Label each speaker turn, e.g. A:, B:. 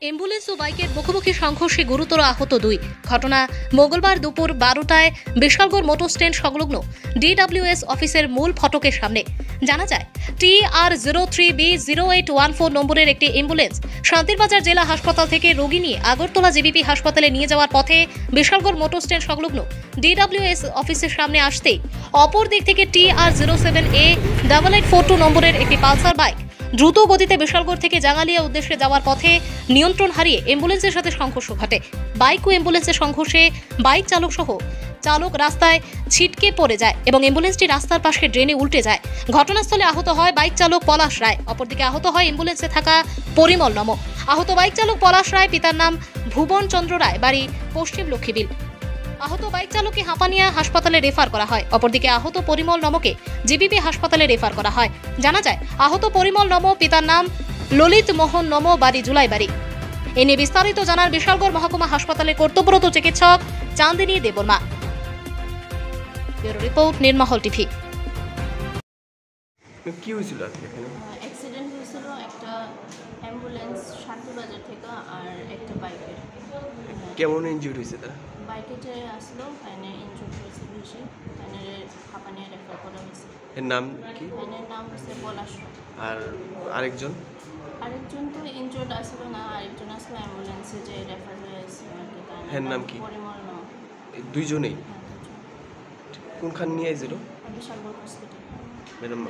A: Ambulance ও বাইকের মুখোমুখি সংঘর্ষে গুরুতর আহত দুই। ঘটনা মঙ্গলবার দুপুর 12টায় বিশালগড় মোটর স্ট্যান্ড সংলগ্ন ডিডব্লিউএস অফিসের মূল ফটকের সামনে। জানা যায়, TR03B0814 নম্বরের একটি অ্যাম্বুলেন্স শান্তিরবাজার জেলা হাসপাতাল থেকে রোগী নিয়ে আগরতলা জেবিপি হাসপাতালে নিয়ে যাওয়ার পথে বিশালগড় মোটর স্ট্যান্ড সংলগ্ন ডিডব্লিউএস অফিসের সামনে আসতেই অপর দিক থেকে TR07A8842 নম্বরের একটি পালসার বাইক দ্রুত গতিতে বিশালগড় থেকে জাঙ্গালিয়া উদ্দেশ্যে যাওয়ার পথে নিয়ন্ত্রণ হারিয়ে অ্যাম্বুলেন্সের সাথে সংঘর্ষ ঘটে। বাইক ও অ্যাম্বুলেন্সের সংঘর্ষে বাইক চালক রাস্তায় ছিটকে পড়ে যায় এবং অ্যাম্বুলেন্সটি রাস্তার পাশে ড্রেনে উল্টে যায়। ঘটনাস্থলে আহত হয় বাইক চালক পলাশ রায়, অপরদিকে আহত হয় অ্যাম্বুলেন্সে থাকা পরিমল নম। আহত বাইক চালক পলাশ রায়, পিতার নাম ভুবন চন্দ্র রায়, বাড়ি পশ্চিম লক্ষ্মীবিল। আহত বাইক চালককে হাঁপানিয়া হাসপাতালে রেফার করা হয়, অপরদিকে আহত পরিমল নমকে জিবিপি হাসপাতালে রেফার করা হয়। জানা যায়, আহত পরিমল নম, পিতার নাম ললিত মোহন নম, বাড়ি জুলাইবাড়ি। এ নিয়ে বিস্তারিত জানার বিশালগড় মহকুমা হাসপাতালে কর্তব্যরত চিকিৎসক Chandini Debbarma. Bureau report, নির্মহল TV.
B: কি হয়েছিল আজকে এখানে?
C: অ্যাক্সিডেন্ট হয়েছিল একটা অ্যাম্বুলেন্স শান্তিবাজার থেকে আর একটা বাইকের।
B: কেমন ইনজিউর হয়েছে তারা?
C: বাইকে যে আসলো এনে ইনজুর হয়েছে বেশি, এনে হাঁপানিয়া রেফার করা হয়েছে।
B: এর নাম কি?
C: এনের নাম হচ্ছে পলাশ।
B: আর আরেকজন
C: আরেকজন তো ইনজুর্ড আসলো না, আরেকজন আসলো অ্যাম্বুলেন্সে যে রেফার হয়েছে আর কি।
B: এর নাম কি?
C: পরিমল নম।
B: এই দুইজনেই
C: হ্যাঁ, দুজন।
B: কোনখান নিয়ে আইছিল
C: বিশালগড় হসপিটাল।
B: ম্যাডাম?